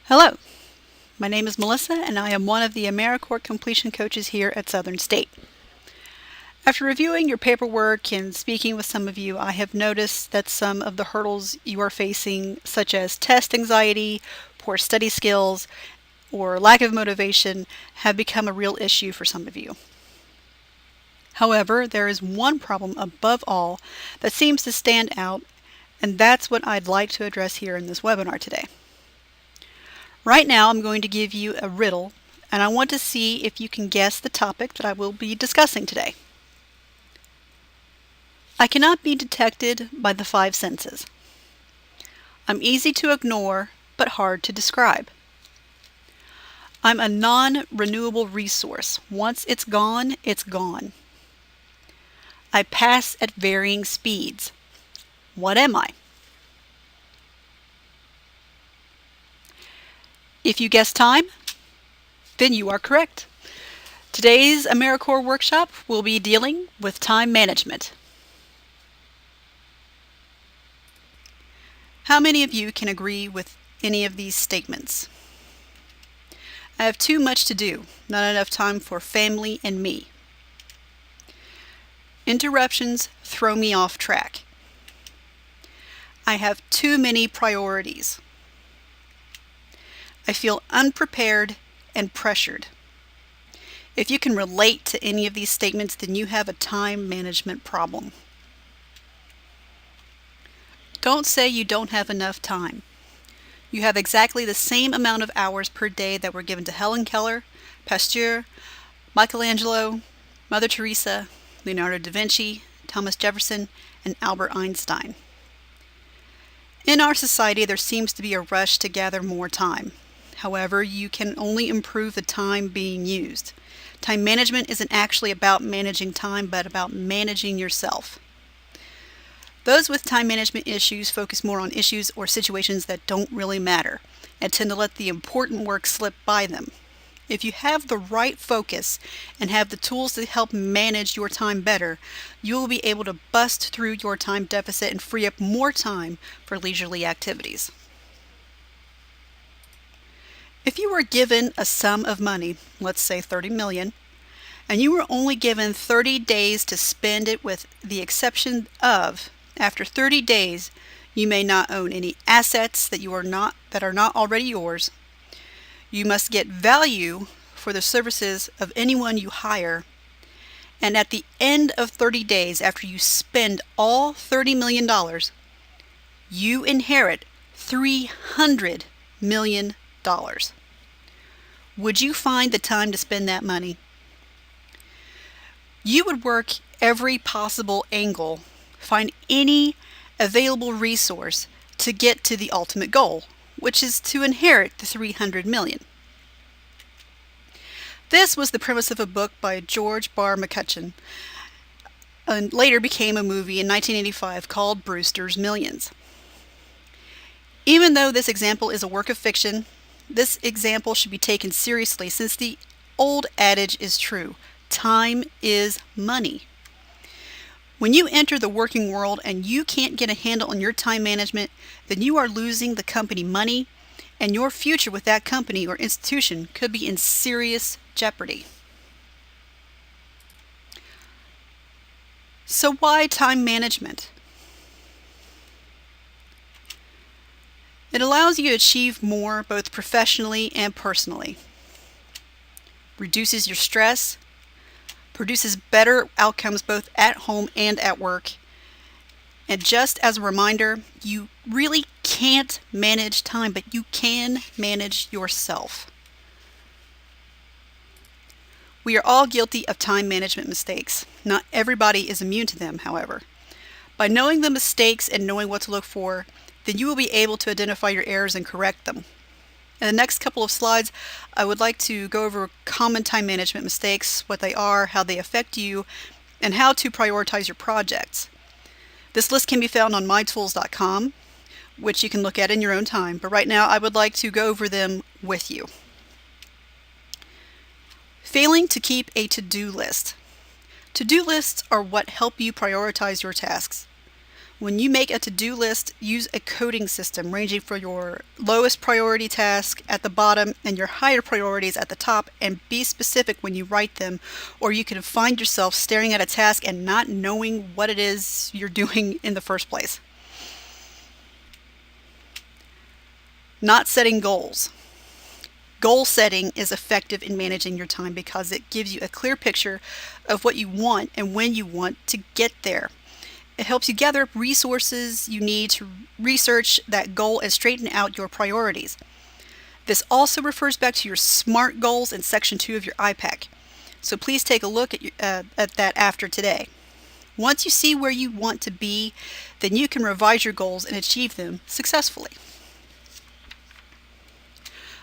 Hello, my name is Melissa and I am one of the AmeriCorps completion coaches here at Southern State. After reviewing your paperwork and speaking with some of you, I have noticed that some of the hurdles you are facing, such as test anxiety, poor study skills, or lack of motivation, have become a real issue for some of you. However, there is one problem above all that seems to stand out, and that's what I'd like to address here in this webinar today. Right now, I'm going to give you a riddle, and I want to see if you can guess the topic that I will be discussing today. I cannot be detected by the five senses. I'm easy to ignore, but hard to describe. I'm a non-renewable resource. Once it's gone, it's gone. I pass at varying speeds. What am I? If you guess time, then you are correct. Today's AmeriCorps workshop will be dealing with time management. How many of you can agree with any of these statements? I have too much to do, not enough time for family and me. Interruptions throw me off track. I have too many priorities. I feel unprepared and pressured. If you can relate to any of these statements, then you have a time management problem. Don't say you don't have enough time. You have exactly the same amount of hours per day that were given to Helen Keller, Pasteur, Michelangelo, Mother Teresa, Leonardo da Vinci, Thomas Jefferson, and Albert Einstein. In our society, there seems to be a rush to gather more time. However, you can only improve the time being used. Time management isn't actually about managing time, but about managing yourself. Those with time management issues focus more on issues or situations that don't really matter and tend to let the important work slip by them. If you have the right focus and have the tools to help manage your time better, you will be able to bust through your time deficit and free up more time for leisurely activities. If you were given a sum of money, let's say 30 million, and you were only given 30 days to spend it, with the exception of, after 30 days, you may not own any assets that are not already yours. You must get value for the services of anyone you hire. And at the end of 30 days, after you spend all $30 million, you inherit $300 million. Would you find the time to spend that money? You would work every possible angle, find any available resource to get to the ultimate goal, which is to inherit the $300 million. This was the premise of a book by George Barr McCutcheon, and later became a movie in 1985 called Brewster's Millions. Even though this example is a work of fiction, this example should be taken seriously, since the old adage is true: time is money. When you enter the working world and you can't get a handle on your time management, then you are losing the company money, and your future with that company or institution could be in serious jeopardy. So why time management? It allows you to achieve more, both professionally and personally. Reduces your stress, produces better outcomes both at home and at work. And just as a reminder, you really can't manage time, but you can manage yourself. We are all guilty of time management mistakes. Not everybody is immune to them, however. By knowing the mistakes and knowing what to look for, then you will be able to identify your errors and correct them. In the next couple of slides, I would like to go over common time management mistakes, what they are, how they affect you, and how to prioritize your projects. This list can be found on mytools.com, which you can look at in your own time, but right now I would like to go over them with you. Failing to keep a to-do list. To-do lists are what help you prioritize your tasks. When you make a to-do list, use a coding system ranging from your lowest priority task at the bottom and your higher priorities at the top, and be specific when you write them, or you can find yourself staring at a task and not knowing what it is you're doing in the first place. Not setting goals. Goal setting is effective in managing your time because it gives you a clear picture of what you want and when you want to get there. It helps you gather up resources you need to research that goal and straighten out your priorities. This also refers back to your SMART goals in section 2 of your IPAC. So please take a look at that after today. Once you see where you want to be, then you can revise your goals and achieve them successfully.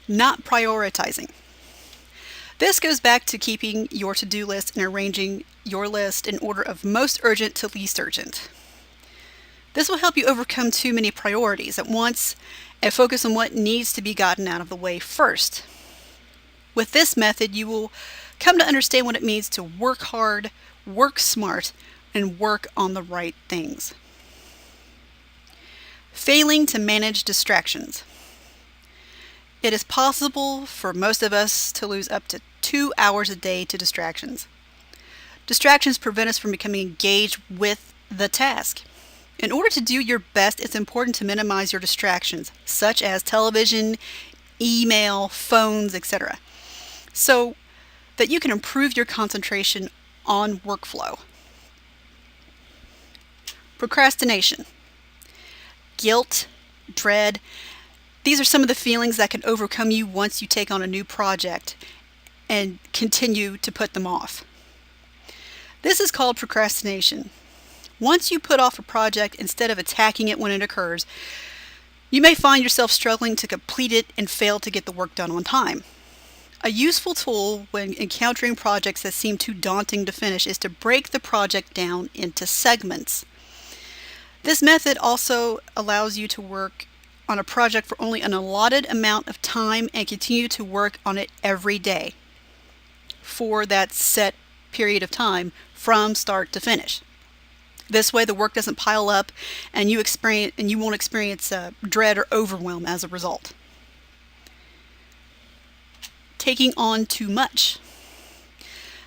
Not prioritizing. This goes back to keeping your to-do list and arranging your list in order of most urgent to least urgent. This will help you overcome too many priorities at once and focus on what needs to be gotten out of the way first. With this method, you will come to understand what it means to work hard, work smart, and work on the right things. Failing to manage distractions. It is possible for most of us to lose up to 2 hours a day to distractions. Distractions prevent us from becoming engaged with the task. In order to do your best, it's important to minimize your distractions, such as television, email, phones, etc., so that you can improve your concentration on workflow. Procrastination. Guilt, dread. These are some of the feelings that can overcome you once you take on a new project and continue to put them off. This is called procrastination. Once you put off a project instead of attacking it when it occurs, you may find yourself struggling to complete it and fail to get the work done on time. A useful tool when encountering projects that seem too daunting to finish is to break the project down into segments. This method also allows you to work on a project for only an allotted amount of time and continue to work on it every day for that set period of time from start to finish. This way the work doesn't pile up and you won't experience dread or overwhelm as a result. Taking on too much.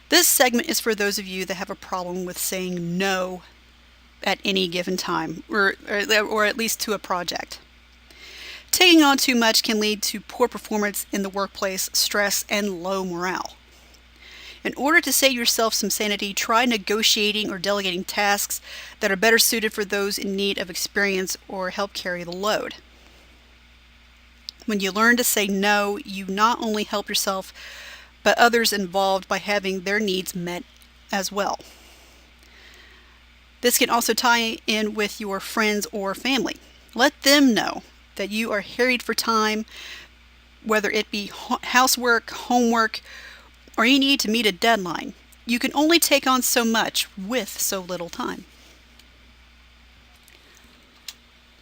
This segment is for those of you that have a problem with saying no at any given time, or at least to a project. Taking on too much can lead to poor performance in the workplace, stress, and low morale. In order to save yourself some sanity, try negotiating or delegating tasks that are better suited for those in need of experience or help carry the load. When you learn to say no, you not only help yourself, but others involved by having their needs met as well. This can also tie in with your friends or family. Let them know that you are harried for time, whether it be housework, homework, or you need to meet a deadline. You can only take on so much with so little time.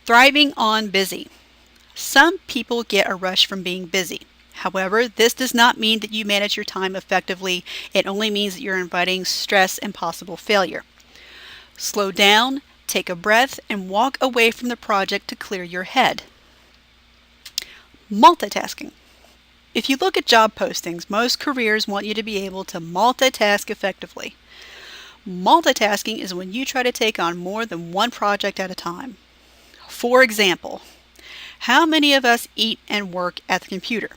Thriving on busy. Some people get a rush from being busy. However, this does not mean that you manage your time effectively. It only means that you're inviting stress and possible failure. Slow down, take a breath, and walk away from the project to clear your head. Multitasking. If you look at job postings, most careers want you to be able to multitask effectively. Multitasking is when you try to take on more than one project at a time. For example, how many of us eat and work at the computer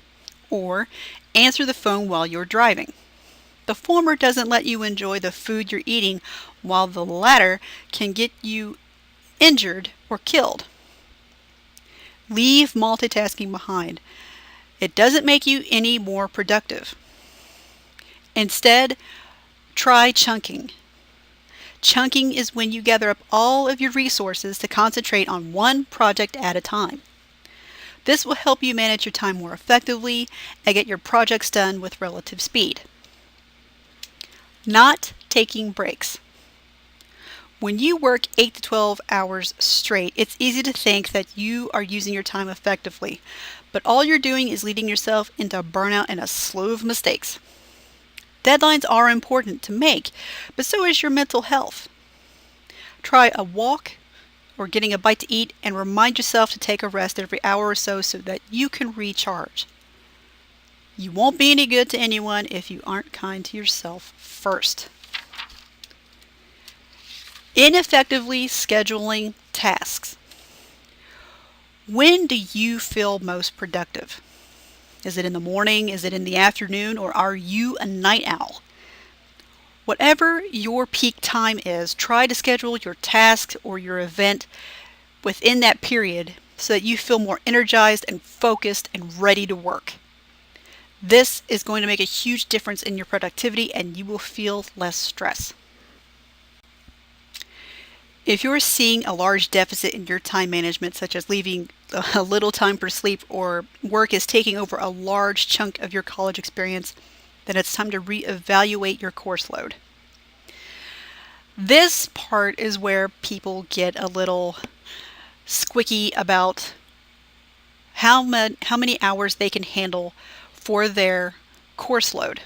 or answer the phone while you're driving? The former doesn't let you enjoy the food you're eating, while the latter can get you injured or killed. Leave multitasking behind. It doesn't make you any more productive. Instead, try chunking. Chunking is when you gather up all of your resources to concentrate on one project at a time. This will help you manage your time more effectively and get your projects done with relative speed. Not taking breaks. When you work 8 to 12 hours straight, it's easy to think that you are using your time effectively, but all you're doing is leading yourself into burnout and a slew of mistakes. Deadlines are important to make, but so is your mental health. Try a walk, or getting a bite to eat, and remind yourself to take a rest every hour or so that you can recharge. You won't be any good to anyone if you aren't kind to yourself first. Ineffectively scheduling tasks. When do you feel most productive? Is it in the morning? Is it in the afternoon? Or are you a night owl? Whatever your peak time is, try to schedule your task or your event within that period so that you feel more energized and focused and ready to work. This is going to make a huge difference in your productivity and you will feel less stress. If you're seeing a large deficit in your time management, such as leaving a little time for sleep or work is taking over a large chunk of your college experience, then it's time to reevaluate your course load. This part is where people get a little squicky about how many hours they can handle for their course load.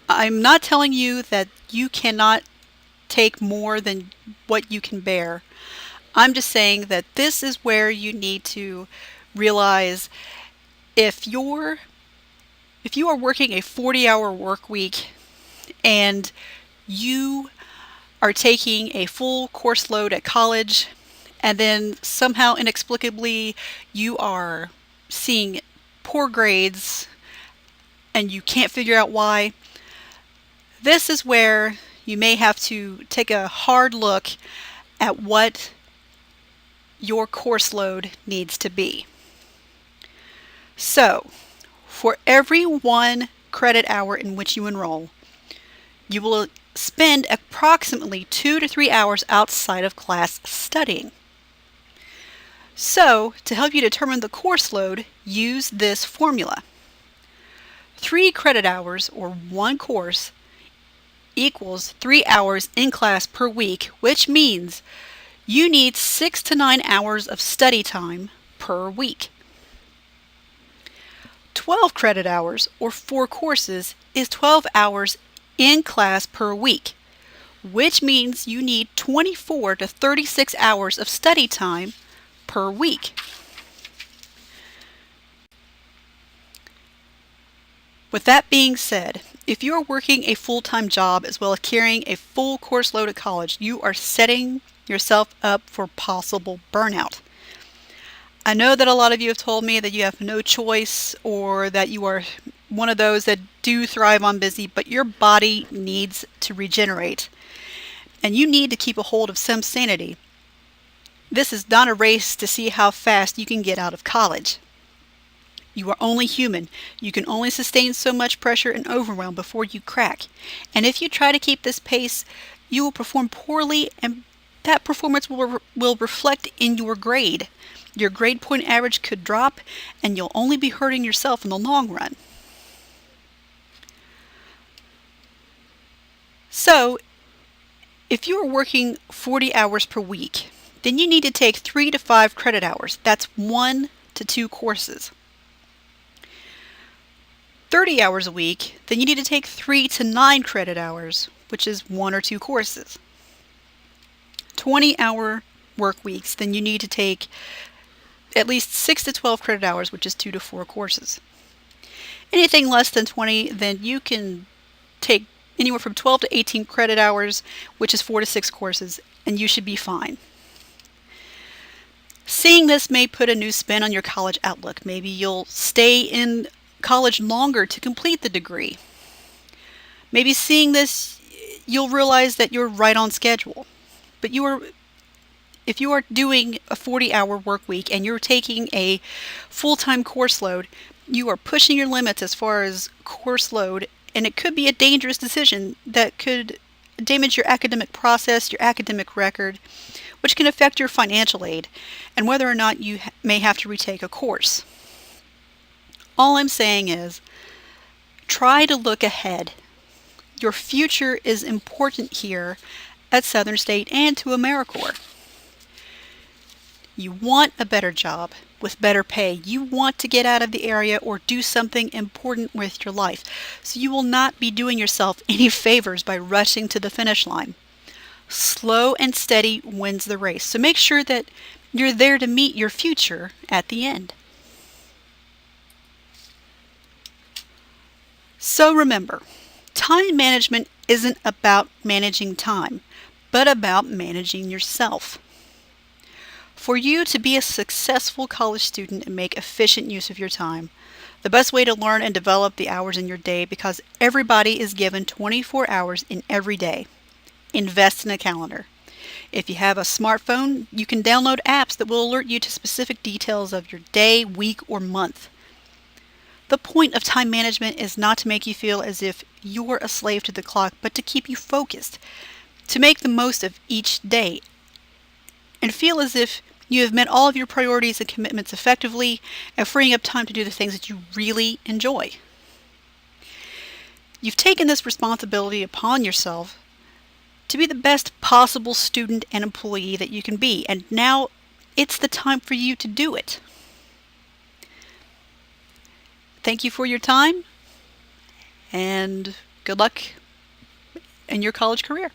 I'm not telling you that you cannot take more than what you can bear. I'm just saying that this is where you need to realize if you are working a 40-hour work week and you are taking a full course load at college and then somehow inexplicably you are seeing poor grades and you can't figure out why, this is where you may have to take a hard look at what your course load needs to be. So, for every 1 credit hour in which you enroll, you will spend approximately 2 to 3 hours outside of class studying. So, to help you determine the course load, use this formula. 3 credit hours, or 1 course, equals 3 hours in class per week, which means you need 6 to 9 hours of study time per week. 12 credit hours, or 4 courses, is 12 hours in class per week, which means you need 24 to 36 hours of study time per week. With that being said, if you are working a full-time job as well as carrying a full course load at college, you are setting yourself up for possible burnout. I know that a lot of you have told me that you have no choice or that you are one of those that do thrive on busy, but your body needs to regenerate and you need to keep a hold of some sanity. This is not a race to see how fast you can get out of college. You are only human. You can only sustain so much pressure and overwhelm before you crack. And if you try to keep this pace, you will perform poorly and that performance will reflect in your grade. Your grade point average could drop and you'll only be hurting yourself in the long run. So, if you are working 40 hours per week, then you need to take 3 to 5 credit hours. That's 1 to 2 courses. 30 hours a week, then you need to take 3 to 9 credit hours, which is 1 or 2 courses. 20-hour work weeks, then you need to take at least 6 to 12 credit hours, which is 2 to 4 courses. Anything less than 20, then you can take anywhere from 12 to 18 credit hours, which is 4 to 6 courses, and you should be fine. Seeing this may put a new spin on your college outlook. Maybe you'll stay in college longer to complete the degree. Maybe seeing this, you'll realize that you're right on schedule. But if you are doing a 40-hour work week and you're taking a full-time course load, you are pushing your limits as far as course load, and it could be a dangerous decision that could damage your academic process, your academic record, which can affect your financial aid and whether or not you may have to retake a course. All I'm saying is, try to look ahead. Your future is important here at Southern State and to AmeriCorps. You want a better job with better pay. You want to get out of the area or do something important with your life. So you will not be doing yourself any favors by rushing to the finish line. Slow and steady wins the race. So make sure that you're there to meet your future at the end. So remember, time management isn't about managing time, but about managing yourself. For you to be a successful college student and make efficient use of your time, the best way to learn and develop the hours in your day, because everybody is given 24 hours in every day. Invest in a calendar. If you have a smartphone, you can download apps that will alert you to specific details of your day, week, or month. The point of time management is not to make you feel as if you're a slave to the clock, but to keep you focused, to make the most of each day, and feel as if you have met all of your priorities and commitments effectively and freeing up time to do the things that you really enjoy. You've taken this responsibility upon yourself to be the best possible student and employee that you can be, and now it's the time for you to do it. Thank you for your time, and good luck in your college career.